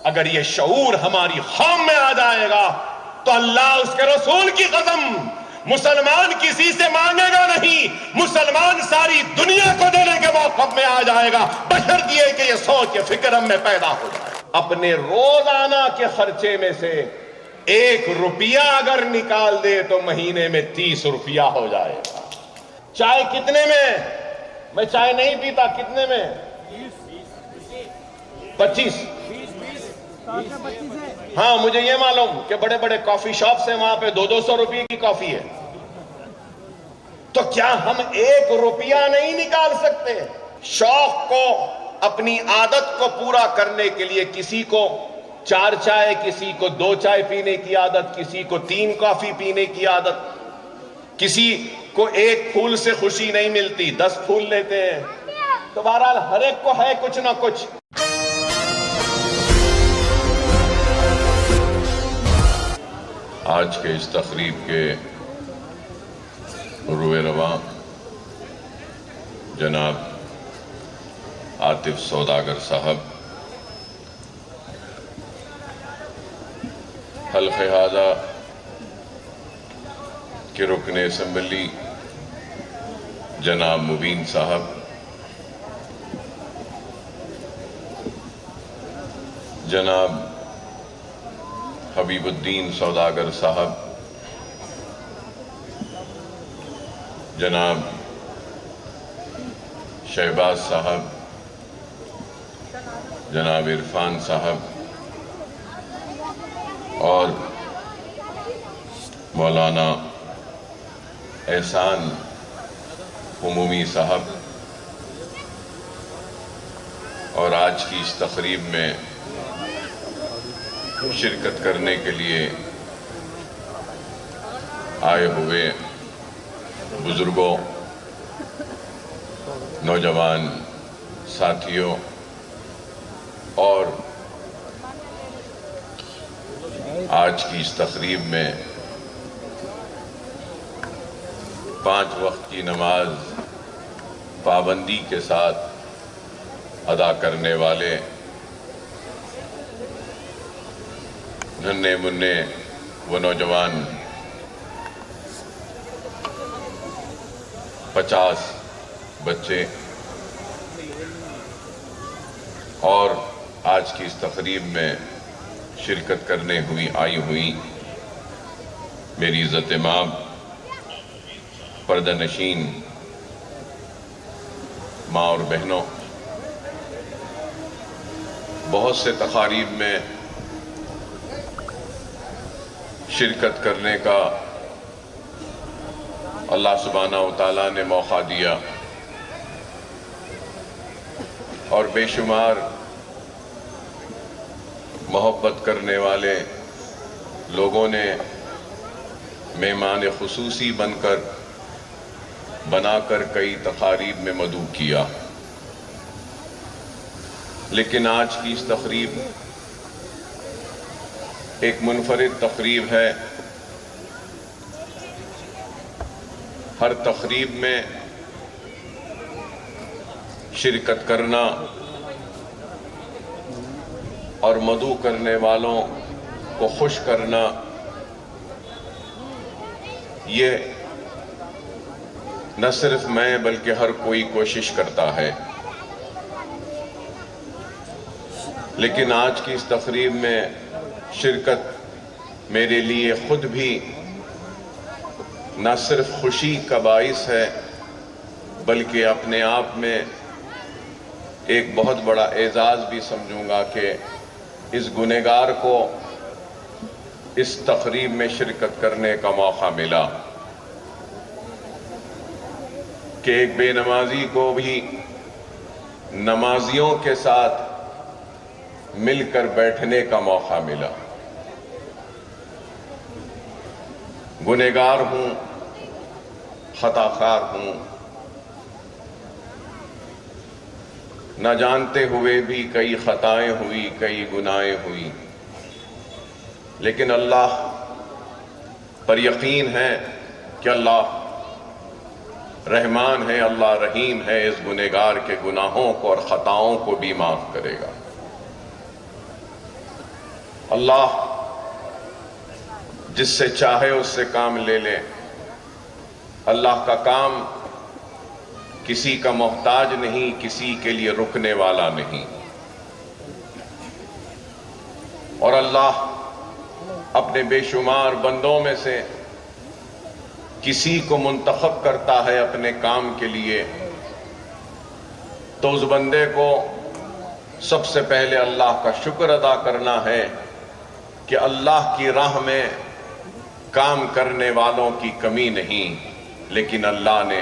اگر یہ شعور ہماری قوم میں آ جائے گا تو اللہ اس کے رسول کی قسم مسلمان کسی سے مانگے گا نہیں، مسلمان ساری دنیا کو دینے کے موقف میں آ جائے گا، بشرط یہ کہ یہ سوچ یہ فکر ہم میں پیدا ہو جائے۔ اپنے روزانہ کے خرچے میں سے 1 روپیہ اگر نکال دے تو مہینے میں 30 روپیہ ہو جائے گا۔ چائے کتنے میں چائے نہیں پیتا، کتنے میں؟ 25۔ ہاں مجھے یہ معلوم کہ بڑے بڑے کافی شاپس ہیں، وہاں پہ 200 روپے کی کافی ہے۔ تو کیا ہم 1 روپیہ نہیں نکال سکتے؟ شوق کو، اپنی عادت کو پورا کرنے کے لیے کسی کو 4 چائے، کسی کو 2 چائے پینے کی عادت، کسی کو 3 کافی پینے کی عادت، کسی کو 1 پھول سے خوشی نہیں ملتی 10 پھول لیتے ہیں۔ تو بہرحال ہر ایک کو ہے کچھ نہ کچھ۔ آج کے اس تقریب کے روئے رواں جناب عاطف سوداگر صاحب حلقہ ہذا کے رکن اسمبلی جناب مبین صاحب، جناب حبیب الدین سوداگر صاحب، جناب شہباز صاحب، جناب عرفان صاحب اور مولانا احسان عمومی صاحب، اور آج کی اس تقریب میں شرکت کرنے کے لیے آئے ہوئے بزرگوں، نوجوان ساتھیوں اور آج کی اس تقریب میں 5 وقت کی نماز پابندی کے ساتھ ادا کرنے والے ننھے منھے وہ نوجوان 50 بچے اور آج کی اس تقریب میں شرکت کرنے آئی ہوئی میری عزت مآب پردہ نشین ماں اور بہنوں، بہت سے تقاریب میں شرکت کرنے کا اللہ سبحانہ و تعالیٰ نے موقع دیا اور بے شمار محبت کرنے والے لوگوں نے مہمان خصوصی بنا کر کئی تقاریب میں مدعو کیا، لیکن آج کی اس تقریب ایک منفرد تقریب ہے۔ ہر تقریب میں شرکت کرنا اور مدعو کرنے والوں کو خوش کرنا، یہ نہ صرف میں بلکہ ہر کوئی کوشش کرتا ہے، لیکن آج کی اس تقریب میں شرکت میرے لیے خود بھی نہ صرف خوشی کا باعث ہے بلکہ اپنے آپ میں ایک بہت بڑا اعزاز بھی سمجھوں گا کہ اس گنہگار کو اس تقریب میں شرکت کرنے کا موقع ملا، کہ ایک بے نمازی کو بھی نمازیوں کے ساتھ مل کر بیٹھنے کا موقع ملا۔ گنہگار ہوں، خطا کار ہوں، نہ جانتے ہوئے بھی کئی خطائیں ہوئی، کئی گناہیں ہوئی، لیکن اللہ پر یقین ہے کہ اللہ رحمان ہے، اللہ رحیم ہے، اس گنہگار کے گناہوں کو اور خطاؤں کو بھی معاف کرے گا۔ اللہ جس سے چاہے اس سے کام لے لے. اللہ کا کام کسی کا محتاج نہیں، کسی کے لیے رکنے والا نہیں. اور اللہ اپنے بے شمار بندوں میں سے کسی کو منتخب کرتا ہے اپنے کام کے لیے، تو اس بندے کو سب سے پہلے اللہ کا شکر ادا کرنا ہے کہ اللہ کی راہ میں کام کرنے والوں کی کمی نہیں، لیکن اللہ نے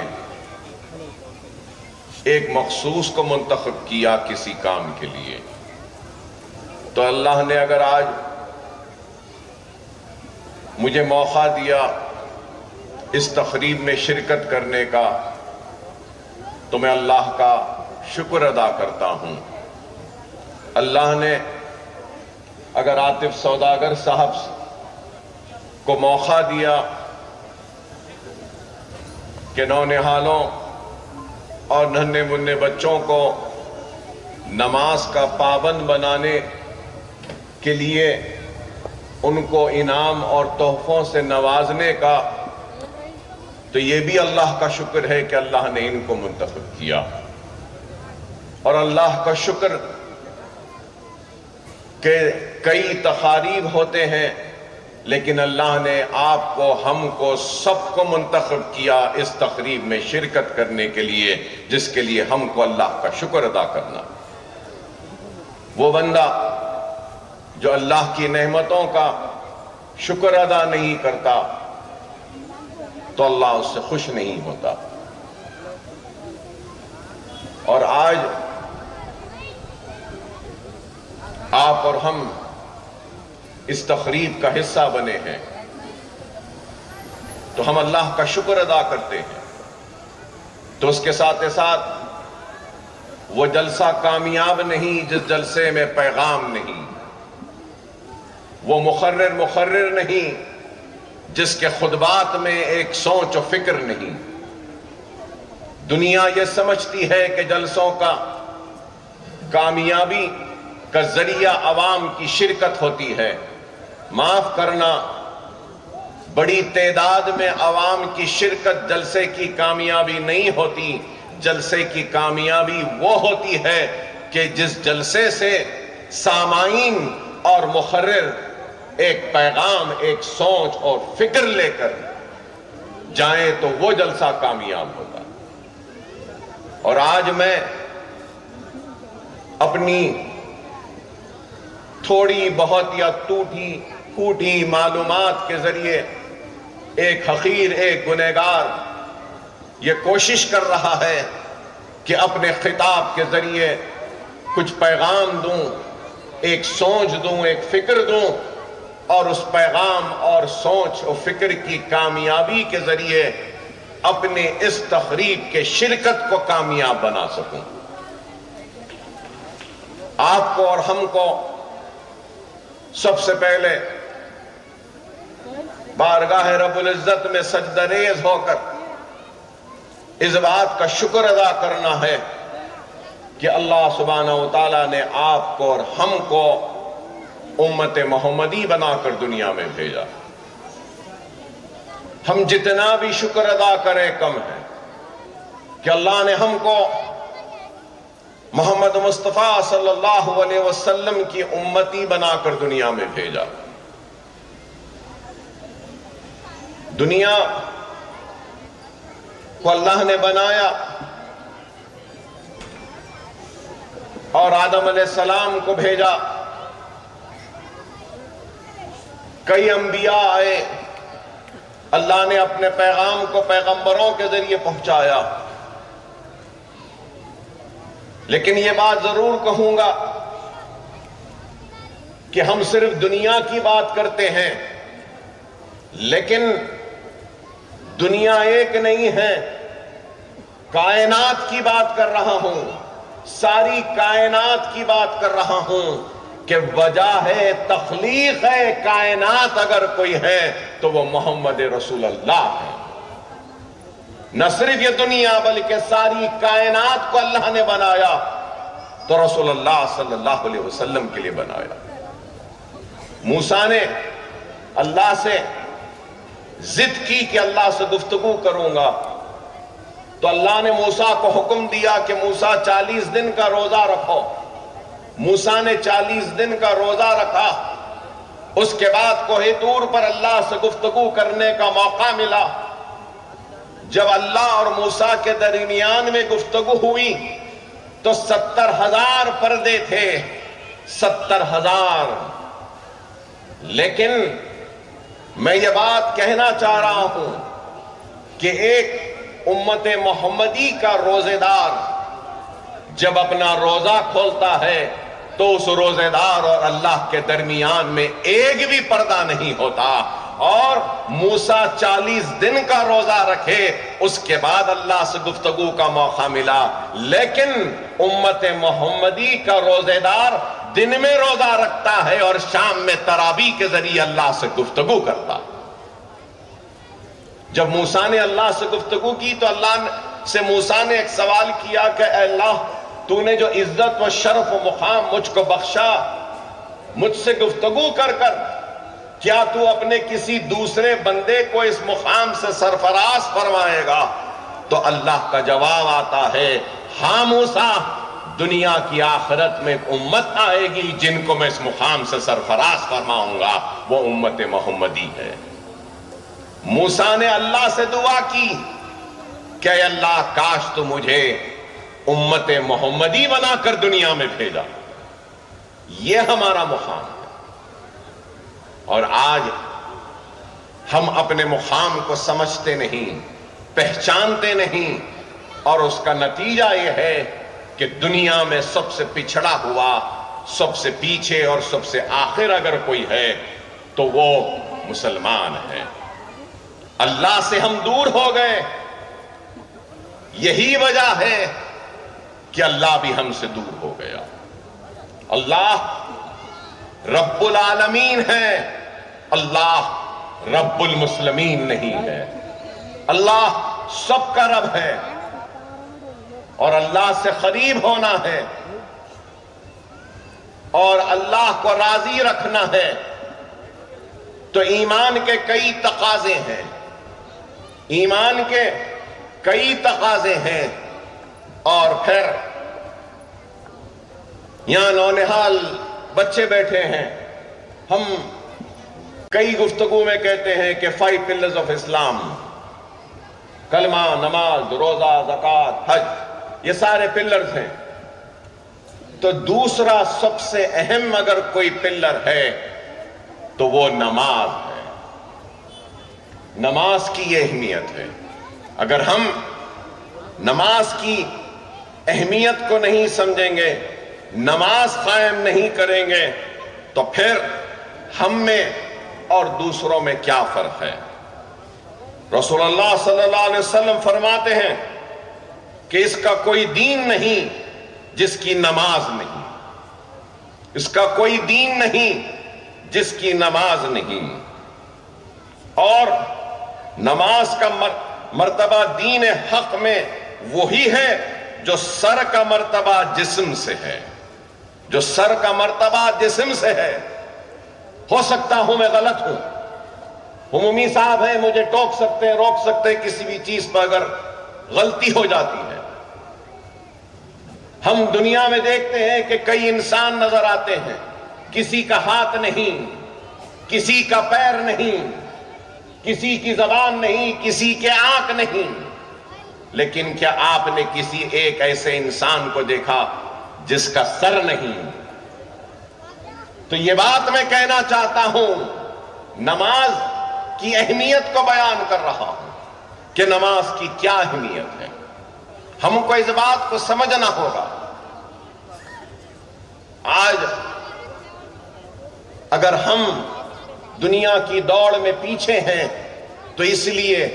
ایک مخصوص کو منتخب کیا کسی کام کے لیے. تو اللہ نے اگر آج مجھے موقع دیا اس تقریب میں شرکت کرنے کا، تو میں اللہ کا شکر ادا کرتا ہوں. اللہ نے اگر عاطف سوداگر صاحب کو موقع دیا کہ نونہالوں اور ننھے منھے بچوں کو نماز کا پابند بنانے کے لیے ان کو انعام اور تحفوں سے نوازنے کا، تو یہ بھی اللہ کا شکر ہے کہ اللہ نے ان کو منتخب کیا. اور اللہ کا شکر کہ کئی تقاریب ہوتے ہیں، لیکن اللہ نے آپ کو، ہم کو، سب کو منتخب کیا اس تقریب میں شرکت کرنے کے لیے، جس کے لیے ہم کو اللہ کا شکر ادا کرنا. وہ بندہ جو اللہ کی نعمتوں کا شکر ادا نہیں کرتا تو اللہ اس سے خوش نہیں ہوتا. اور آج آپ اور ہم اس تقریب کا حصہ بنے ہیں تو ہم اللہ کا شکر ادا کرتے ہیں. تو اس کے ساتھ ساتھ وہ جلسہ کامیاب نہیں جس جلسے میں پیغام نہیں، وہ مقرر نہیں جس کے خطبات میں ایک سوچ و فکر نہیں. دنیا یہ سمجھتی ہے کہ جلسوں کا کامیابی کا ذریعہ عوام کی شرکت ہوتی ہے. معاف کرنا، بڑی تعداد میں عوام کی شرکت جلسے کی کامیابی نہیں ہوتی. جلسے کی کامیابی وہ ہوتی ہے کہ جس جلسے سے سامعین اور مقرر ایک پیغام، ایک سوچ اور فکر لے کر جائیں تو وہ جلسہ کامیاب ہوگا. اور آج میں اپنی تھوڑی بہت یا ٹوٹی پھوٹی معلومات کے ذریعے ایک حقیر، ایک گنہگار یہ کوشش کر رہا ہے کہ اپنے خطاب کے ذریعے کچھ پیغام دوں، ایک سوچ دوں، ایک فکر دوں، اور اس پیغام اور سوچ اور فکر کی کامیابی کے ذریعے اپنے اس تقریب کے شرکت کو کامیاب بنا سکوں. آپ کو اور ہم کو سب سے پہلے بارگاہ رب العزت میں سجدہ ریز ہو کر اس بات کا شکر ادا کرنا ہے کہ اللہ سبحانہ و تعالیٰ نے آپ کو اور ہم کو امت محمدی بنا کر دنیا میں بھیجا. ہم جتنا بھی شکر ادا کریں کم ہے کہ اللہ نے ہم کو محمد مصطفیٰ صلی اللہ علیہ وسلم کی امتی بنا کر دنیا میں بھیجا. دنیا کو اللہ نے بنایا اور آدم علیہ السلام کو بھیجا. کئی انبیاء آئے، اللہ نے اپنے پیغام کو پیغمبروں کے ذریعے پہنچایا. لیکن یہ بات ضرور کہوں گا کہ ہم صرف دنیا کی بات کرتے ہیں، لیکن دنیا ایک نہیں ہے، کائنات کی بات کر رہا ہوں، ساری کائنات کی بات کر رہا ہوں کہ وجہ ہے، تخلیق ہے کائنات اگر کوئی ہے تو وہ محمد رسول اللہ ہے. نہ صرف یہ دنیا بلکہ ساری کائنات کو اللہ نے بنایا تو رسول اللہ صلی اللہ علیہ وسلم کے لیے بنایا. موسیٰ نے اللہ سے ضد کی کہ اللہ سے گفتگو کروں گا، تو اللہ نے موسیٰ کو حکم دیا کہ موسیٰ 40 دن کا روزہ رکھو۔ موسیٰ نے 40 دن کا روزہ رکھا۔ اس کے بعد کوہ طور پر اللہ سے گفتگو کرنے کا موقع ملا۔ جب اللہ اور موسیٰ کے درمیان میں گفتگو ہوئی تو 70,000 پردے تھے، 70,000۔ لیکن میں یہ بات کہنا چاہ رہا ہوں کہ ایک امت محمدی کا روزے دار جب اپنا روزہ کھولتا ہے تو اس روزے دار اور اللہ کے درمیان میں ایک بھی پردہ نہیں ہوتا۔ اور موسیٰ 40 دن کا روزہ رکھے، اس کے بعد اللہ سے گفتگو کا موقع ملا، لیکن امت محمدی کا روزے دار دن میں روزہ رکھتا ہے اور شام میں تراویح کے ذریعے اللہ سے گفتگو کرتا۔ جب موسیٰ نے اللہ سے گفتگو کی تو اللہ سے موسیٰ نے ایک سوال کیا کہ اے اللہ، تو نے جو عزت و شرف و مقام مجھ کو بخشا، مجھ سے گفتگو کر کر، کیا تو اپنے کسی دوسرے بندے کو اس مقام سے سرفراز فرمائے گا؟ تو اللہ کا جواب آتا ہے، ہاں موسیٰ، دنیا کی آخرت میں ایک امت آئے گی جن کو میں اس مقام سے سرفراز فرماؤں گا، وہ امت محمدی ہے۔ موسیٰ نے اللہ سے دعا کی کہ اے اللہ، کاش تو مجھے امت محمدی بنا کر دنیا میں بھیجا۔ یہ ہمارا مقام ہے۔ اور آج ہم اپنے مقام کو سمجھتے نہیں، پہچانتے نہیں، اور اس کا نتیجہ یہ ہے کہ دنیا میں سب سے پچھڑا ہوا، سب سے پیچھے اور سب سے آخر اگر کوئی ہے تو وہ مسلمان ہے۔ اللہ سے ہم دور ہو گئے، یہی وجہ ہے کہ اللہ بھی ہم سے دور ہو گیا۔ اللہ رب العالمین ہے، اللہ رب المسلمین نہیں ہے۔ اللہ سب کا رب ہے اور اللہ سے قریب ہونا ہے اور اللہ کو راضی رکھنا ہے تو ایمان کے کئی تقاضے ہیں، ایمان کے کئی تقاضے ہیں۔ اور پھر یہاں نونہال بچے بیٹھے ہیں، ہم کئی گفتگو میں کہتے ہیں کہ 5 pillars of اسلام، کلمہ، نماز، روزہ، زکوٰۃ، حج، یہ سارے پلرز ہیں۔ تو دوسرا سب سے اہم اگر کوئی پلر ہے تو وہ نماز ہے۔ نماز کی یہ اہمیت ہے۔ اگر ہم نماز کی اہمیت کو نہیں سمجھیں گے، نماز قائم نہیں کریں گے، تو پھر ہم میں اور دوسروں میں کیا فرق ہے؟ رسول اللہ صلی اللہ علیہ وسلم فرماتے ہیں کہ اس کا کوئی دین نہیں جس کی نماز نہیں، اس کا کوئی دین نہیں جس کی نماز نہیں۔ اور نماز کا مرتبہ دین حق میں وہی ہے جو سر کا مرتبہ جسم سے ہے، جو سر کا مرتبہ جسم سے ہے۔ ہو سکتا ہوں میں غلط ہوں، عمومی صاحب ہیں، مجھے ٹوک سکتے ہیں، روک سکتے ہیں کسی بھی چیز پر اگر غلطی ہو جاتی ہے۔ ہم دنیا میں دیکھتے ہیں کہ کئی انسان نظر آتے ہیں، کسی کا ہاتھ نہیں، کسی کا پیر نہیں، کسی کی زبان نہیں، کسی کے آنکھ نہیں، لیکن کیا آپ نے کسی ایک ایسے انسان کو دیکھا جس کا سر نہیں؟ تو یہ بات میں کہنا چاہتا ہوں، نماز کی اہمیت کو بیان کر رہا ہوں کہ نماز کی کیا اہمیت ہے۔ ہم کو اس بات کو سمجھنا ہوگا۔ آج اگر ہم دنیا کی دوڑ میں پیچھے ہیں تو اس لیے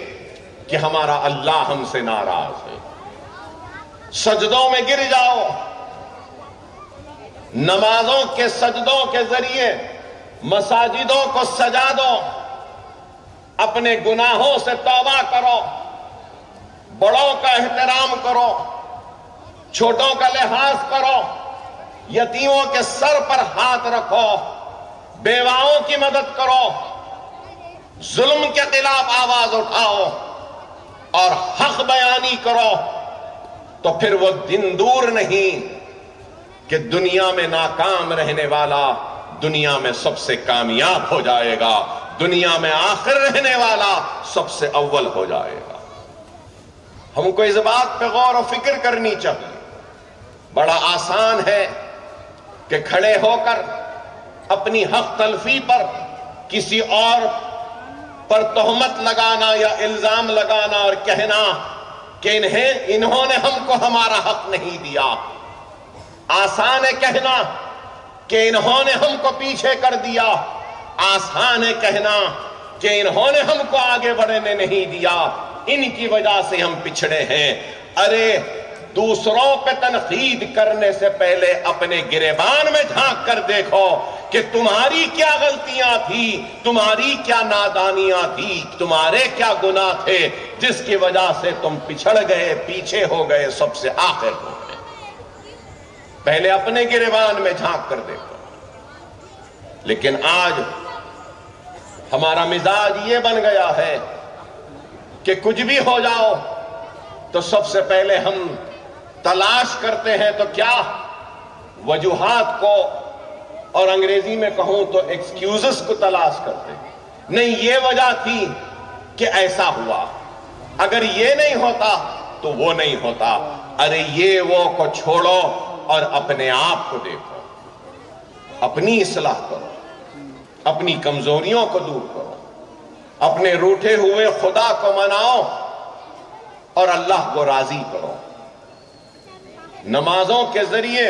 کہ ہمارا اللہ ہم سے ناراض ہے۔ سجدوں میں گر جاؤ، نمازوں کے سجدوں کے ذریعے مساجدوں کو سجا دو، اپنے گناہوں سے توبہ کرو، بڑوں کا احترام کرو، چھوٹوں کا لحاظ کرو، یتیموں کے سر پر ہاتھ رکھو، بیواؤں کی مدد کرو، ظلم کے خلاف آواز اٹھاؤ اور حق بیانی کرو، تو پھر وہ دن دور نہیں کہ دنیا میں ناکام رہنے والا دنیا میں سب سے کامیاب ہو جائے گا، دنیا میں آخر رہنے والا سب سے اول ہو جائے گا۔ ہم کو اس بات پہ غور و فکر کرنی چاہیے۔ بڑا آسان ہے کہ کھڑے ہو کر اپنی حق تلفی پر کسی اور پر تہمت لگانا یا الزام لگانا اور کہنا کہ انہوں نے ہم کو ہمارا حق نہیں دیا۔ آسان ہے کہنا کہ انہوں نے ہم کو پیچھے کر دیا، آسان ہے کہنا کہ انہوں نے ہم کو آگے بڑھنے نہیں دیا، ان کی وجہ سے ہم پچھڑے ہیں۔ ارے دوسروں پہ تنقید کرنے سے پہلے اپنے گریبان میں جھانک کر دیکھو کہ تمہاری کیا غلطیاں تھی، تمہاری کیا نادانیاں تھی، تمہارے کیا گناہ تھے جس کی وجہ سے تم پچھڑ گئے، پیچھے ہو گئے، سب سے آخر ہو گئے۔ پہلے اپنے گریبان میں جھانک کر دیکھو۔ لیکن آج ہمارا مزاج یہ بن گیا ہے کہ کچھ بھی ہو جاؤ تو سب سے پہلے ہم تلاش کرتے ہیں تو کیا وجوہات کو، اور انگریزی میں کہوں تو ایکسکیوزز کو تلاش کرتے ہیں۔ نہیں یہ وجہ تھی کہ ایسا ہوا، اگر یہ نہیں ہوتا تو وہ نہیں ہوتا۔ ارے یہ وہ کو چھوڑو اور اپنے آپ کو دیکھو، اپنی اصلاح کرو، اپنی کمزوریوں کو دور کرو، اپنے روٹھے ہوئے خدا کو مناؤ اور اللہ کو راضی کرو۔ نمازوں کے ذریعے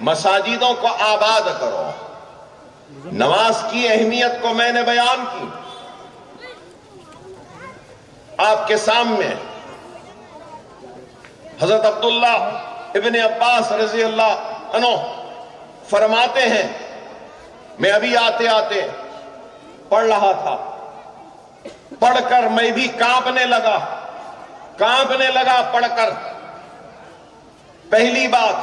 مساجدوں کو آباد کرو۔ نماز کی اہمیت کو میں نے بیان کی، آپ کے سامنے حضرت عبداللہ ابن عباس رضی اللہ عنہ فرماتے ہیں، میں ابھی آتے آتے پڑھ رہا تھا، پڑھ کر میں بھی کانپنے لگا پڑھ کر۔ پہلی بات،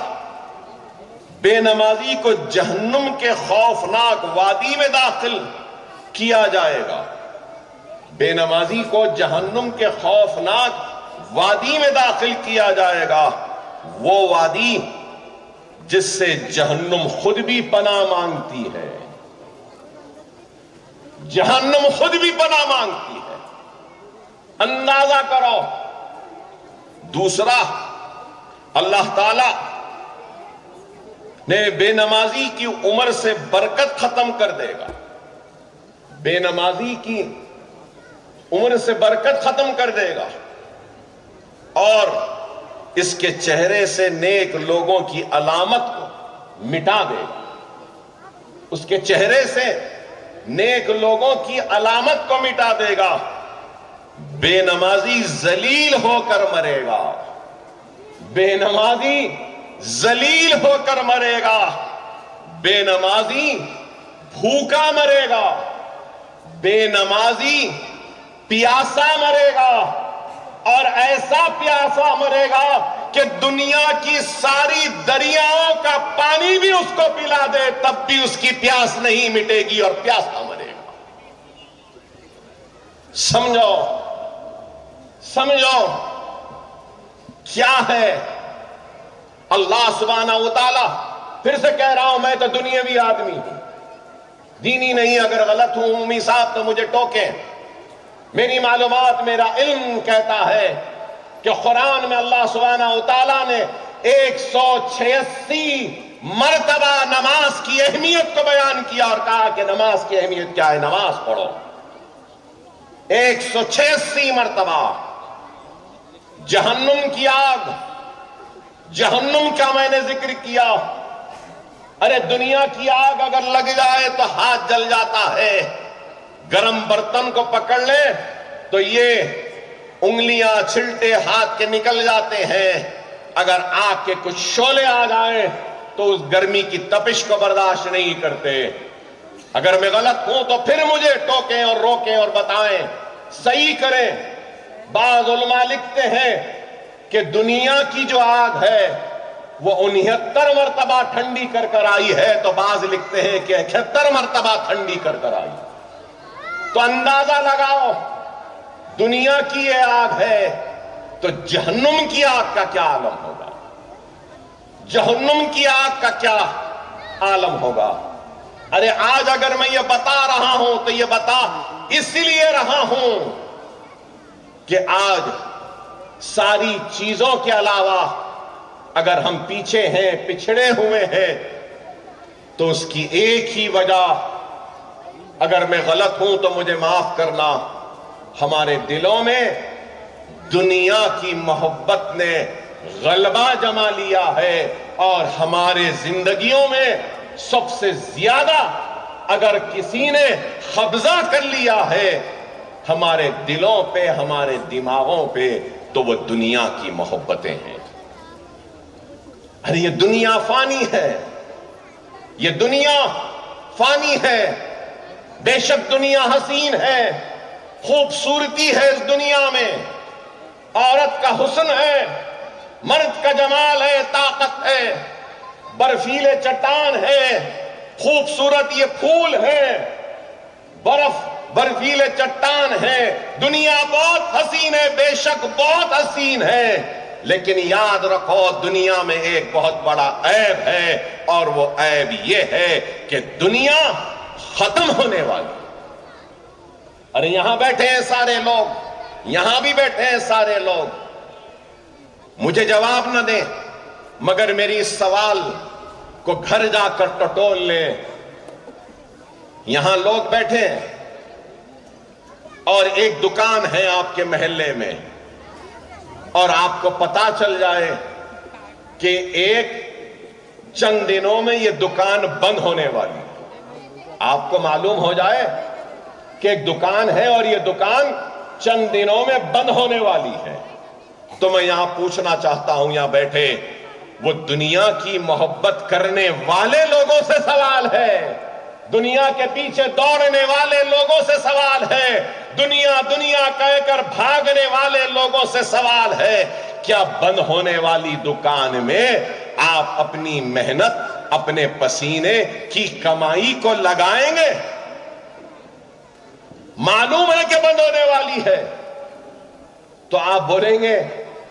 بے نمازی کو جہنم کے خوفناک وادی میں داخل کیا جائے گا۔ بے نمازی کو جہنم کے خوفناک وادی میں داخل کیا جائے گا، وہ وادی جس سے جہنم خود بھی پناہ مانگتی ہے، جہنم خود بھی پناہ مانگتی ہے، اندازہ کرو۔ دوسرا، اللہ تعالی نے بے نمازی کی عمر سے برکت ختم کر دے گا، بے نمازی کی عمر سے برکت ختم کر دے گا، اور اس کے چہرے سے نیک لوگوں کی علامت کو مٹا دے گا، اس کے چہرے سے نیک لوگوں کی علامت کو مٹا دے گا۔ بے نمازی ذلیل ہو کر مرے گا، بے نمازی ذلیل ہو کر مرے گا، بے نمازی بھوکا مرے گا، بے نمازی پیاسا مرے گا، اور ایسا پیاسا مرے گا کہ دنیا کی ساری دریاؤں کا پانی بھی اس کو پلا دے تب بھی اس کی پیاس نہیں مٹے گی اور پیاسا مرے گا۔ سمجھو کیا ہے اللہ سبحانہ وتعالی۔ پھر سے کہہ رہا ہوں، میں تو دنیاوی آدمی ہوں، دینی نہیں، اگر غلط ہوں امی صاحب تو مجھے ٹوکیں۔ میری معلومات، میرا علم کہتا ہے کہ قرآن میں اللہ سبحانہ وتعالی نے 186 مرتبہ نماز کی اہمیت کو بیان کیا اور کہا کہ نماز کی اہمیت کیا ہے، نماز پڑھو۔ 186 مرتبہ۔ جہنم کی آگ، جہنم کا میں نے ذکر کیا۔ ارے دنیا کی آگ اگر لگ جائے تو ہاتھ جل جاتا ہے، گرم برتن کو پکڑ لے تو یہ انگلیاں چھلٹے ہاتھ کے نکل جاتے ہیں، اگر آگ کے کچھ شعلے آ جائیں تو اس گرمی کی تپش کو برداشت نہیں کرتے۔ اگر میں غلط ہوں تو پھر مجھے ٹوکیں اور روکیں اور بتائیں، صحیح کریں۔ بعض علماء لکھتے ہیں کہ دنیا کی جو آگ ہے وہ 69 مرتبہ ٹھنڈی کر کر آئی ہے تو بعض لکھتے ہیں کہ 71 مرتبہ ٹھنڈی کر کر آئی. تو اندازہ لگاؤ دنیا کی یہ آگ ہے تو جہنم کی آگ کا کیا عالم ہوگا, جہنم کی آگ کا کیا عالم ہوگا. ارے آج اگر میں یہ بتا رہا ہوں تو یہ بتا اس لیے رہا ہوں کہ آج ساری چیزوں کے علاوہ اگر ہم پیچھے ہیں, پچھڑے ہوئے ہیں, تو اس کی ایک ہی وجہ, اگر میں غلط ہوں تو مجھے معاف کرنا, ہمارے دلوں میں دنیا کی محبت نے غلبہ جما لیا ہے. اور ہمارے زندگیوں میں سب سے زیادہ اگر کسی نے قبضہ کر لیا ہے ہمارے دلوں پہ, ہمارے دماغوں پہ, تو وہ دنیا کی محبتیں ہیں. ارے یہ دنیا فانی ہے, یہ دنیا فانی ہے. بے شک دنیا حسین ہے, خوبصورتی ہے اس دنیا میں, عورت کا حسن ہے, مرد کا جمال ہے, طاقت ہے, برفیلے چٹان ہے, خوبصورت یہ پھول ہے, برفیلے چٹان ہے. دنیا بہت حسین ہے, بے شک بہت حسین ہے, لیکن یاد رکھو دنیا میں ایک بہت بڑا عیب ہے, اور وہ عیب یہ ہے کہ دنیا ختم ہونے والی. ارے یہاں بیٹھے ہیں سارے لوگ, یہاں بھی بیٹھے ہیں سارے لوگ, مجھے جواب نہ دیں مگر میری اس سوال کو گھر جا کر ٹٹول لیں. یہاں لوگ بیٹھے ہیں اور ایک دکان ہے آپ کے محلے میں, اور آپ کو پتا چل جائے کہ ایک چند دنوں میں یہ دکان بند ہونے والی, آپ کو معلوم ہو جائے کہ ایک دکان ہے اور یہ دکان چند دنوں میں بند ہونے والی ہے, تو میں یہاں پوچھنا چاہتا ہوں یہاں بیٹھے وہ دنیا کی محبت کرنے والے لوگوں سے سوال ہے, دنیا کے پیچھے دوڑنے والے لوگوں سے سوال ہے, دنیا دنیا کہہ کر بھاگنے والے لوگوں سے سوال ہے, کیا بند ہونے والی دکان میں آپ اپنی محنت, اپنے پسینے کی کمائی کو لگائیں گے؟ معلوم ہے کہ بند ہونے والی ہے تو آپ بولیں گے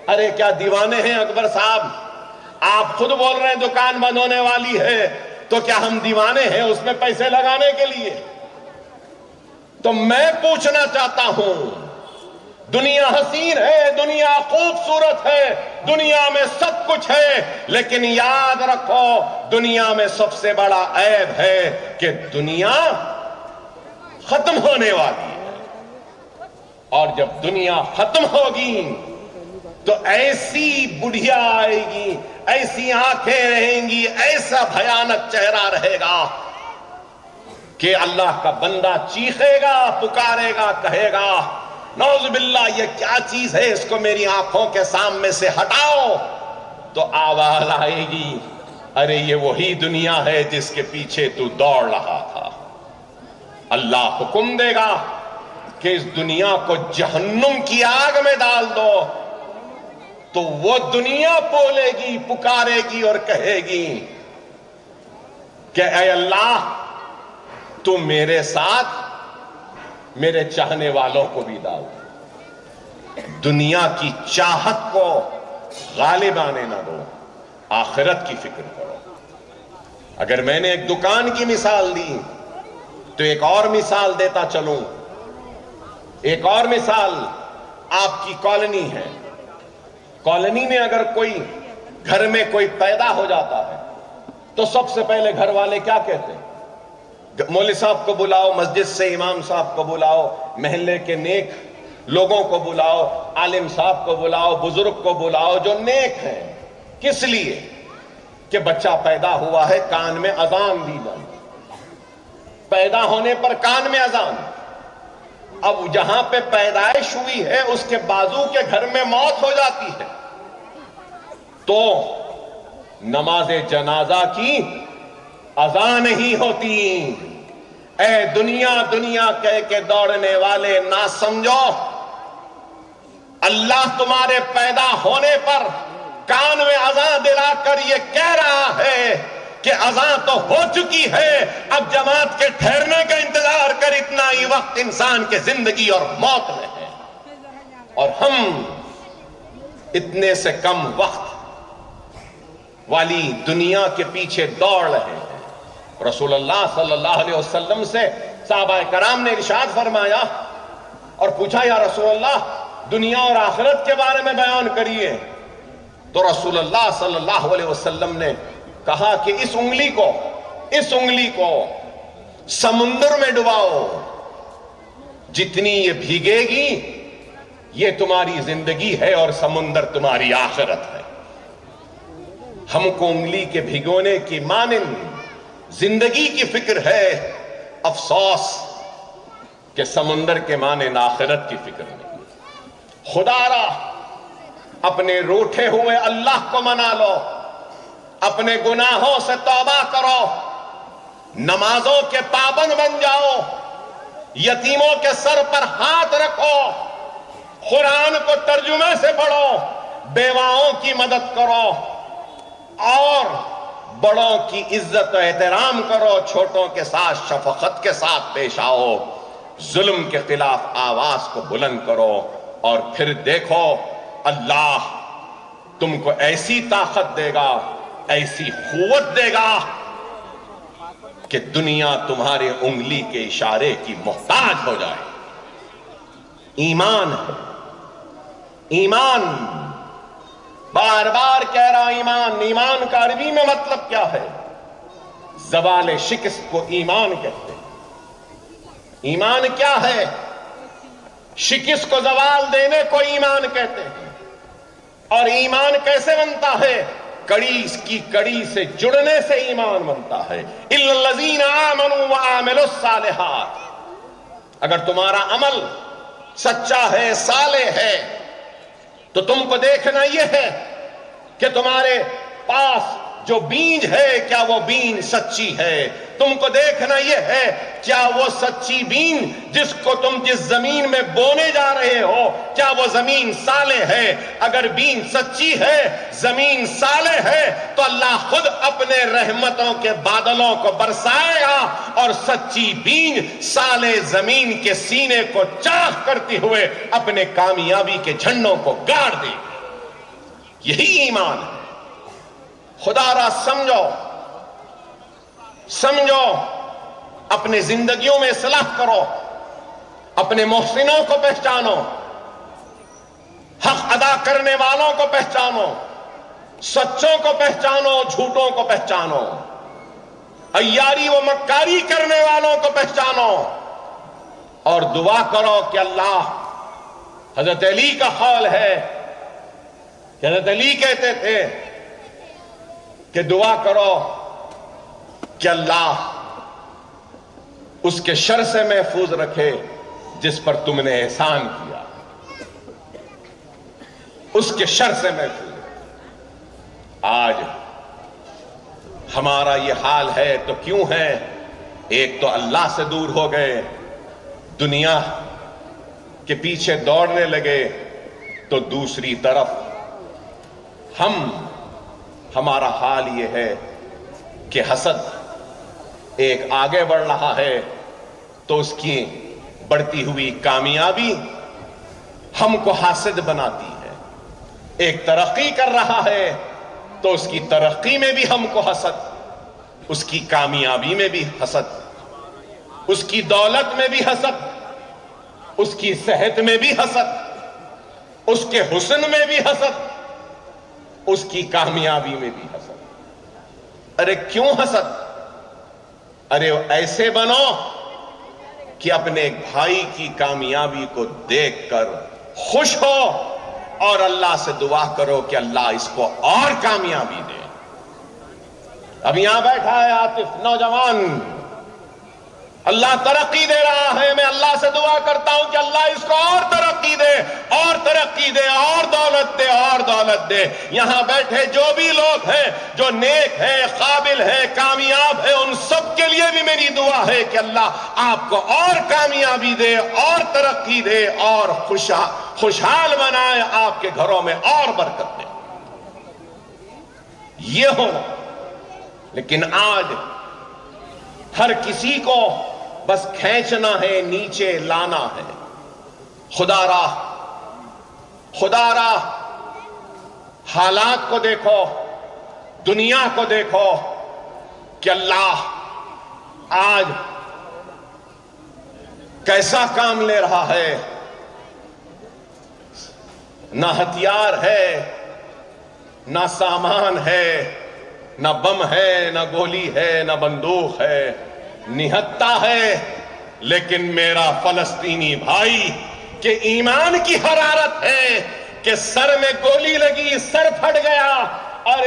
ارے کیا دیوانے ہیں اکبر صاحب, آپ خود بول رہے ہیں دکان بند ہونے والی ہے, تو کیا ہم دیوانے ہیں اس میں پیسے لگانے کے لیے؟ تو میں پوچھنا چاہتا ہوں دنیا حسین ہے, دنیا خوبصورت ہے, دنیا میں سب کچھ ہے, لیکن یاد رکھو دنیا میں سب سے بڑا عیب ہے کہ دنیا ختم ہونے والی ہے, اور جب دنیا ختم ہوگی تو ایسی بڑھیا آئے گی, ایسی آنکھیں رہیں گی, ایسا بھیانک چہرہ رہے گا کہ اللہ کا بندہ چیخے گا, پکارے گا, کہے گا نعوذ باللہ یہ کیا چیز ہے, اس کو میری آنکھوں کے سامنے سے ہٹاؤ. تو آواز آئے گی ارے یہ وہی دنیا ہے جس کے پیچھے تو دوڑ رہا تھا. اللہ حکم دے گا کہ اس دنیا کو جہنم کی آگ میں ڈال دو, تو وہ دنیا بولے گی, پکارے گی اور کہے گی کہ اے اللہ تو میرے ساتھ میرے چاہنے والوں کو بھی ڈال. دنیا کی چاہت کو غالب آنے نہ دو, آخرت کی فکر کرو. اگر میں نے ایک دکان کی مثال دی تو ایک اور مثال دیتا چلوں. ایک اور مثال, آپ کی کالونی ہے, کالونی میں اگر کوئی گھر میں کوئی پیدا ہو جاتا ہے تو سب سے پہلے گھر والے کیا کہتے ہیں؟ مولوی صاحب کو بلاؤ, مسجد سے امام صاحب کو بلاؤ, محلے کے نیک لوگوں کو بلاؤ, عالم صاحب کو بلاؤ, بزرگ کو بلاؤ جو نیک ہیں. کس لیے؟ کہ بچہ پیدا ہوا ہے, کان میں اذان دی جائے, پیدا ہونے پر کان میں اذان. اب جہاں پہ پیدائش ہوئی ہے اس کے بازو کے گھر میں موت ہو جاتی ہے تو نماز جنازہ کی اذان نہیں ہوتی. اے دنیا دنیا کہہ کے دوڑنے والے نہ سمجھو, اللہ تمہارے پیدا ہونے پر کان میں اذان دلا کر یہ کہہ رہا ہے کہ اذان تو ہو چکی ہے، اب جماعت کے ٹھہرنے کا انتظار کر، اتنا ہی وقت انسان کے زندگی اور موت میں ہے، اور ہم اتنے سے کم وقت والی دنیا کے پیچھے دوڑ رہے ہیں۔ رسول اللہ صلی اللہ علیہ وسلم سے صحابہ کرام نے ارشاد فرمایا اور پوچھا یا رسول اللہ دنیا اور آخرت کے بارے میں بیان کریے، تو رسول اللہ صلی اللہ علیہ وسلم نے کہا کہ اس انگلی کو سمندر میں ڈباؤ، جتنی یہ بھیگے گی یہ تمہاری زندگی ہے اور سمندر تمہاری آخرت ہے۔ ہم کو انگلی کے بھگونے کی مانند زندگی کی فکر ہے، افسوس کہ سمندر کے مانند آخرت کی فکر نہیں۔ خدا را اپنے روٹھے ہوئے اللہ کو منا لو، اپنے گناہوں سے توبہ کرو، نمازوں کے پابند بن جاؤ، یتیموں کے سر پر ہاتھ رکھو، قرآن کو ترجمے سے پڑھو، بیواؤں کی مدد کرو، اور بڑوں کی عزت و احترام کرو، چھوٹوں کے ساتھ شفقت کے ساتھ پیش آؤ، ظلم کے خلاف آواز کو بلند کرو، اور پھر دیکھو اللہ تم کو ایسی طاقت دے گا، ایسی قوت دے گا کہ دنیا تمہارے انگلی کے اشارے کی محتاج ہو جائے۔ ایمان ہے، ایمان، بار بار کہہ رہا ایمان۔ ایمان کا عربی میں مطلب کیا ہے؟ زوال شکست کو ایمان کہتے ہیں۔ ایمان کیا ہے؟ شکست کو زوال دینے کو ایمان کہتے ہیں۔ اور ایمان کیسے بنتا ہے؟ کڑی کی کڑی سے جڑنے سے ایمان بنتا ہے۔ اِلَّا الَّذِينَ آمَنُوا وَعَمِلُوا الصَّالِحَاتِ، اگر تمہارا عمل سچا ہے، صالح ہے، تو تم کو دیکھنا یہ ہے کہ تمہارے پاس جو بیج ہے کیا وہ بیج سچی ہے، تم کو دیکھنا یہ ہے کیا وہ سچی بیج جس کو تم جس زمین میں بونے جا رہے ہو کیا وہ زمین صالح ہے۔ اگر بیج سچی ہے، زمین صالح ہے، تو اللہ خود اپنے رحمتوں کے بادلوں کو برسائے گا اور سچی بیج صالح زمین کے سینے کو چاک کرتے ہوئے اپنے کامیابی کے جھنڈوں کو گاڑ دے گی۔ یہی ایمان ہے۔ خدا را سمجھو، اپنے زندگیوں میں اصلاح کرو، اپنے محسنوں کو پہچانو، حق ادا کرنے والوں کو پہچانو، سچوں کو پہچانو، جھوٹوں کو پہچانو، عیاری و مکاری کرنے والوں کو پہچانو، اور دعا کرو کہ اللہ، حضرت علی کا قول ہے کہ حضرت علی کہتے تھے کہ دعا کرو کہ اللہ اس کے شر سے محفوظ رکھے جس پر تم نے احسان کیا، اس کے شر سے محفوظ رکھے۔ آج ہمارا یہ حال ہے تو کیوں ہے؟ ایک تو اللہ سے دور ہو گئے، دنیا کے پیچھے دوڑنے لگے، تو دوسری طرف ہمارا حال یہ ہے کہ حسد ایک آگے بڑھ رہا ہے تو اس کی بڑھتی ہوئی کامیابی ہم کو حاسد بناتی ہے، ایک ترقی کر رہا ہے تو اس کی ترقی میں بھی ہم کو حسد، اس کی کامیابی میں بھی حسد، اس کی دولت میں بھی حسد، اس کی صحت میں بھی حسد، اس کے حسن میں بھی حسد، اس کی کامیابی میں بھی حسد۔ ارے کیوں حسد؟ ارے ایسے بنو کہ اپنے بھائی کی کامیابی کو دیکھ کر خوش ہو اور اللہ سے دعا کرو کہ اللہ اس کو اور کامیابی دے۔ اب یہاں بیٹھا ہے عاطف نوجوان، اللہ ترقی دے رہا ہے، میں اللہ سے دعا کرتا ہوں کہ اللہ اس کو اور ترقی دے، اور ترقی دے، اور دولت دے، اور دولت دے۔ یہاں بیٹھے جو بھی لوگ ہیں جو نیک ہے، قابل ہے، کامیاب ہے، ان سب کے لیے بھی میری دعا ہے کہ اللہ آپ کو اور کامیابی دے، اور ترقی دے، اور خوشحال بنائے، آپ کے گھروں میں اور برکت دے۔ یہ ہونا. لیکن آج ہر کسی کو بس کھینچنا ہے، نیچے لانا ہے. خدا را حالات کو دیکھو، دنیا کو دیکھو کہ اللہ آج کیسا کام لے رہا ہے. نہ ہتھیار ہے، نہ سامان ہے، نہ بم ہے، نہ گولی ہے، نہ بندوق ہے، نہتہ ہے. لیکن میرا فلسطینی بھائی کہ ایمان کی حرارت ہے کہ سر میں گولی لگی، سر پھٹ گیا، اور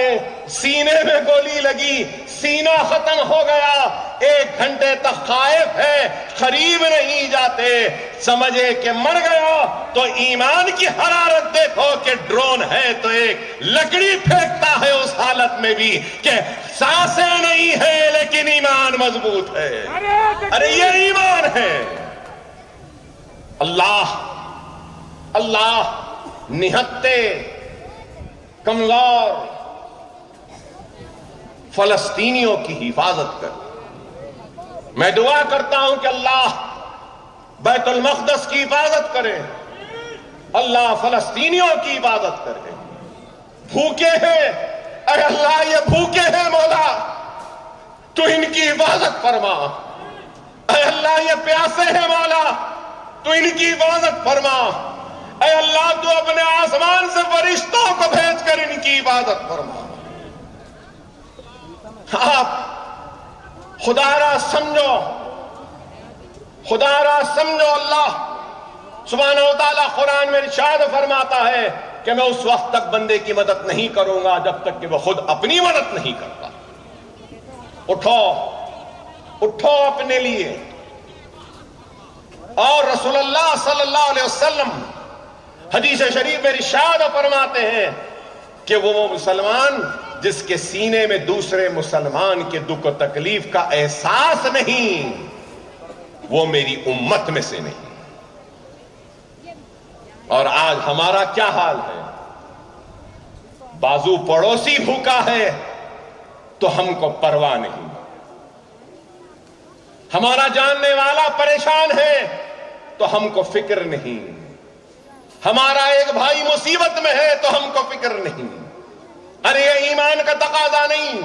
سینے میں گولی لگی، سینہ ختم ہو گیا، 1 گھنٹے تک خائف ہے، قریب نہیں جاتے، سمجھے کہ مر گیا. تو ایمان کی حرارت دیکھو کہ ڈرون ہے تو ایک لکڑی پھینکتا ہے اس حالت میں بھی کہ سانسیں نہیں ہے لیکن ایمان مضبوط ہے. ارے یہ ایمان ہے. اللہ نہتے کمزور فلسطینیوں کی حفاظت کر. میں دعا کرتا ہوں کہ اللہ بیت المقدس کی حفاظت کرے، اللہ فلسطینیوں کی حفاظت کرے. بھوکے ہیں اے اللہ، یہ بھوکے ہیں مولا، تو ان کی حفاظت فرما. اے اللہ یہ پیاسے ہیں مولا، تو ان کی حفاظت فرما. اے اللہ تو اپنے آسمان سے فرشتوں کو بھیج کر ان کی حفاظت فرما. آپ خدا را سمجھو، اللہ سبحانہ و تعالیٰ قرآن میں ارشاد فرماتا ہے کہ میں اس وقت تک بندے کی مدد نہیں کروں گا جب تک کہ وہ خود اپنی مدد نہیں کرتا. اٹھو اپنے لیے. اور رسول اللہ صلی اللہ علیہ وسلم حدیث شریف میں ارشاد فرماتے ہیں کہ وہ مسلمان جس کے سینے میں دوسرے مسلمان کے دکھ و تکلیف کا احساس نہیں، وہ میری امت میں سے نہیں. اور آج ہمارا کیا حال ہے؟ بازو پڑوسی بھوکا ہے تو ہم کو پرواہ نہیں، ہمارا جاننے والا پریشان ہے تو ہم کو فکر نہیں، ہمارا ایک بھائی مصیبت میں ہے تو ہم کو فکر نہیں. ارے یہ ایمان کا تقاضا نہیں.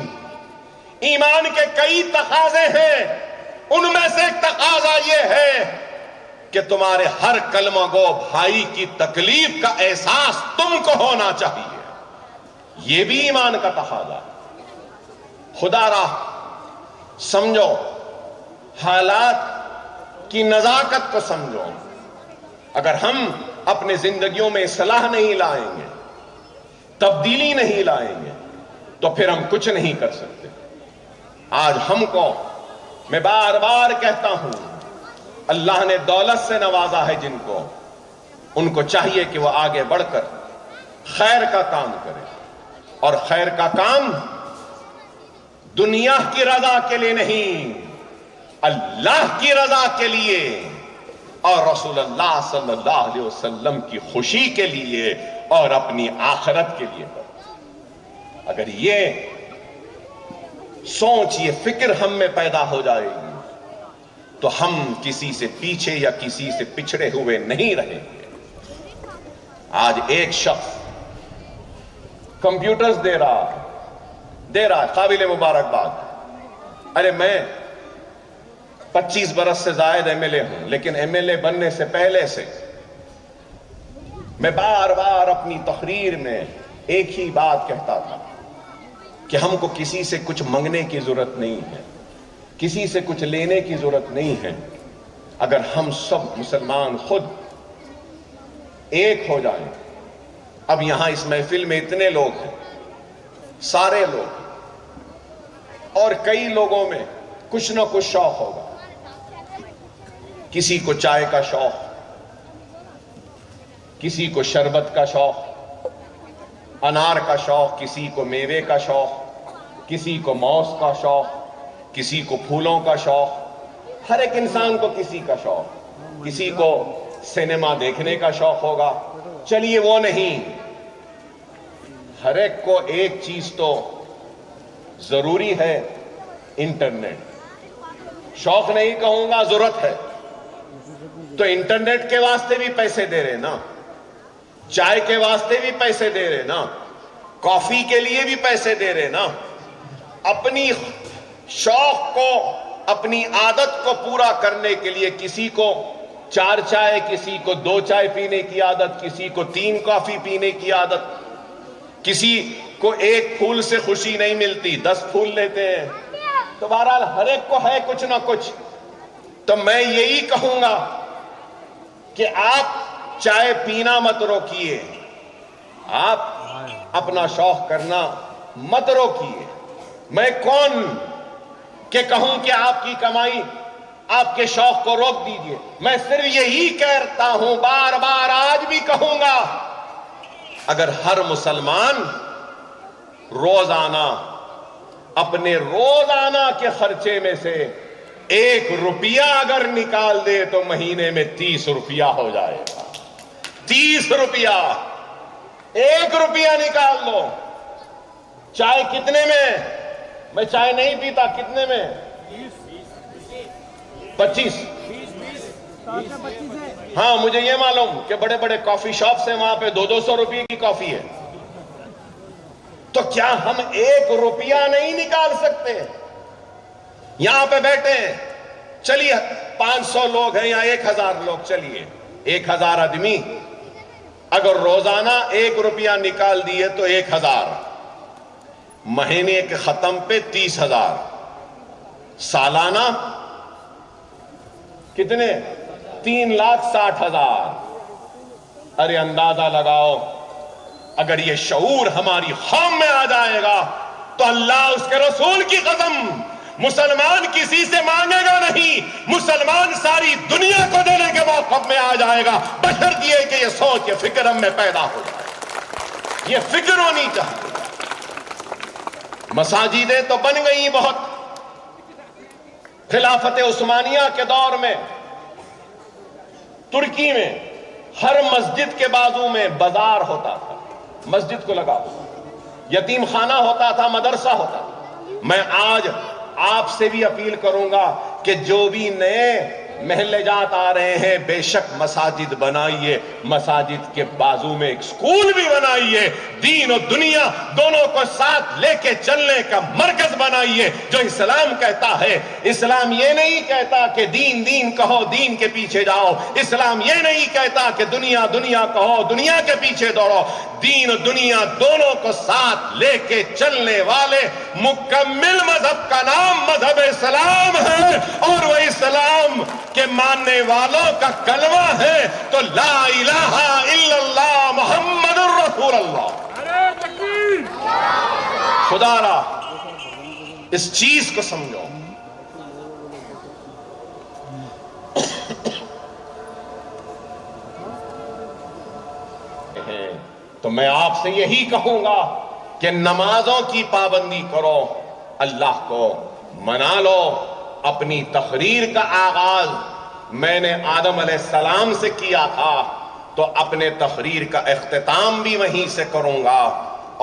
ایمان کے کئی تقاضے ہیں، ان میں سے ایک تقاضا یہ ہے کہ تمہارے ہر کلمہ گو بھائی کی تکلیف کا احساس تم کو ہونا چاہیے. یہ بھی ایمان کا تقاضا. خدا را سمجھو، حالات کی نزاکت کو سمجھو. اگر ہم اپنے زندگیوں میں اصلاح نہیں لائیں گے، تبدیلی نہیں لائیں گے، تو پھر ہم کچھ نہیں کر سکتے. آج ہم کو، میں بار بار کہتا ہوں، اللہ نے دولت سے نوازا ہے جن کو، ان کو چاہیے کہ وہ آگے بڑھ کر خیر کا کام کرے. اور خیر کا کام دنیا کی رضا کے لیے نہیں، اللہ کی رضا کے لیے اور رسول اللہ صلی اللہ علیہ وسلم کی خوشی کے لیے اور اپنی آخرت کے لیے. اگر یہ سوچ، یہ فکر ہم میں پیدا ہو جائے گی تو ہم کسی سے پیچھے یا کسی سے پچھڑے ہوئے نہیں رہیں گے. آج ایک شخص کمپیوٹرز دے رہا ہے، قابل مبارکباد. ارے میں 25 برس سے زائد ایم ایل اے ہوں، لیکن ایم ایل اے بننے سے پہلے سے میں بار بار اپنی تقریر میں ایک ہی بات کہتا تھا کہ ہم کو کسی سے کچھ منگنے کی ضرورت نہیں ہے، کسی سے کچھ لینے کی ضرورت نہیں ہے. اگر ہم سب مسلمان خود ایک ہو جائیں. اب یہاں اس محفل میں اتنے لوگ ہیں، سارے لوگ، اور کئی لوگوں میں کچھ نہ کچھ شوق ہوگا. کسی کو چائے کا شوق، کسی کو شربت کا شوق، انار کا شوق، کسی کو میوے کا شوق، کسی کو موز کا شوق، کسی کو پھولوں کا شوق. ہر ایک انسان کو کسی کا شوق. کسی کو سینما دیکھنے کا شوق ہوگا. چلیے وہ نہیں، ہر ایک کو ایک چیز تو ضروری ہے انٹرنیٹ، شوق نہیں کہوں گا، ضرورت ہے. تو انٹرنیٹ کے واسطے بھی پیسے دے رہے نا، چائے کے واسطے بھی پیسے دے رہے نا، کافی کے لیے بھی پیسے دے رہے نا. اپنی شوق کو، اپنی عادت کو پورا کرنے کے لیے کسی کو 4 چائے، کسی کو 2 چائے پینے کی عادت، کسی کو 3 کافی پینے کی عادت، کسی کو 1 پھول سے خوشی نہیں ملتی 10 پھول لیتے ہیں. تو بہرحال ہر ایک کو ہے کچھ نہ کچھ. تو میں یہی کہوں گا کہ آپ چائے پینا مت روکیے، آپ اپنا شوق کرنا مت روکیے. میں کون کہ کہوں کہ آپ کی کمائی آپ کے شوق کو روک دیجئے. میں صرف یہی کہتا ہوں، بار بار آج بھی کہوں گا، اگر ہر مسلمان روزانہ اپنے روزانہ کے خرچے میں سے 1 روپیہ اگر نکال دے تو مہینے میں 30 روپیہ ہو جائے گا. 30 روپیہ، 1 روپیہ نکال لو. چائے کتنے میں؟ میں چائے نہیں پیتا، کتنے میں؟ 25. ہاں مجھے یہ معلوم کہ بڑے بڑے کافی شاپس ہیں، وہاں پہ 200 روپے کی کافی ہے. تو کیا ہم 1 روپیہ نہیں نکال سکتے؟ یہاں پہ بیٹھے ہیں، چلیے 500 لوگ ہیں یا 1000 لوگ، چلیے 1000 آدمی اگر روزانہ 1 روپیہ نکال دیے تو 1000، مہینے کے ختم پہ 30,000، سالانہ کتنے؟ 3,60,000. ارے اندازہ لگاؤ، اگر یہ شعور ہماری قوم میں آ جائے گا تو اللہ اس کے رسول کی قسم مسلمان کسی سے مانگے گا نہیں، مسلمان ساری دنیا کو دینے کے موقف میں آ جائے گا، بشرط یہ کہ یہ سوچ، یہ فکر ہم میں پیدا ہو جائے. یہ فکر ہونی چاہیے. مساجدیں تو بن گئی بہت. خلافت عثمانیہ کے دور میں ترکی میں ہر مسجد کے بازو میں بازار ہوتا تھا، مسجد کو لگا یتیم خانہ ہوتا تھا، مدرسہ ہوتا تھا. میں آج آپ سے بھی اپیل کروں گا کہ جو بھی نئے محلے جات آ رہے ہیں، بے شک مساجد بنائیے، مساجد کے بازو میں ایک سکول بھی بنائیے، دین و دنیا دونوں کو ساتھ لے کے چلنے کا مرکز بنائیے. جو اسلام کہتا ہے، اسلام یہ نہیں کہتا کہ دین دین کہو، دین کے پیچھے جاؤ. اسلام یہ نہیں کہتا کہ دنیا دنیا کہو، دنیا کے پیچھے دوڑو. دین و دنیا دونوں کو ساتھ لے کے چلنے والے مکمل مذہب کا نام مذہب اسلام ہے، اور وہ اسلام کے ماننے والوں کا کلمہ ہے تو لا الہ الا اللہ محمد الرسول اللہ. خدا را اس چیز کو سمجھو. تو میں آپ سے یہی کہوں گا کہ نمازوں کی پابندی کرو، اللہ کو منا لو. اپنی تقریر کا آغاز میں نے آدم علیہ السلام سے کیا تھا، تو اپنے تقریر کا اختتام بھی وہیں سے کروں گا،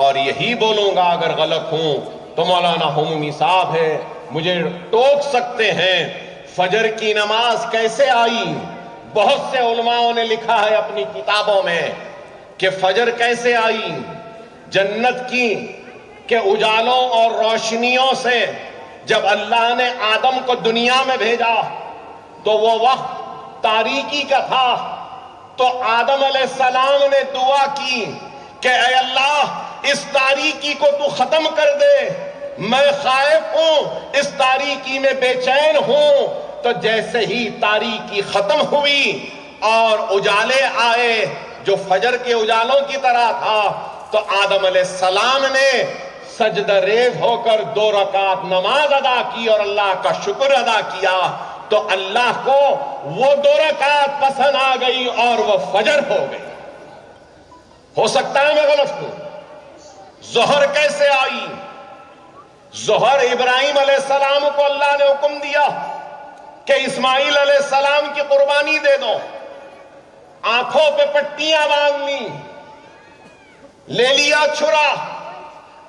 اور یہی بولوں گا. اگر غلط ہوں تو مولانا ہمومی صاحب ہے، مجھے ٹوک سکتے ہیں. فجر کی نماز کیسے آئی؟ بہت سے علماءوں نے لکھا ہے اپنی کتابوں میں کہ فجر کیسے آئی جنت کی، کہ اجالوں اور روشنیوں سے جب اللہ نے آدم کو دنیا میں بھیجا تو وہ وقت تاریکی کا تھا. تو آدم علیہ السلام نے دعا کی کہ اے اللہ اس تاریکی کو تو ختم کر دے، میں خائف ہوں، اس تاریکی میں بے چین ہوں. تو جیسے ہی تاریکی ختم ہوئی اور اجالے آئے جو فجر کے اجالوں کی طرح تھا، تو آدم علیہ السلام نے سجدہ ریز ہو کر 2 رکعت نماز ادا کی اور اللہ کا شکر ادا کیا. تو اللہ کو وہ 2 رکعت پسند آ گئی اور وہ فجر ہو گئی. ہو سکتا ہے میں غلط ہوں. ظہر کیسے آئی؟ ظہر ابراہیم علیہ السلام کو اللہ نے حکم دیا کہ اسماعیل علیہ السلام کی قربانی دے دو. آنکھوں پہ پٹیاں باندھ لی، لے لیا چھرا،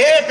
1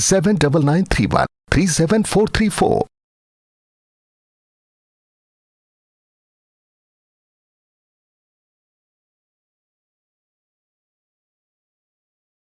7993137434।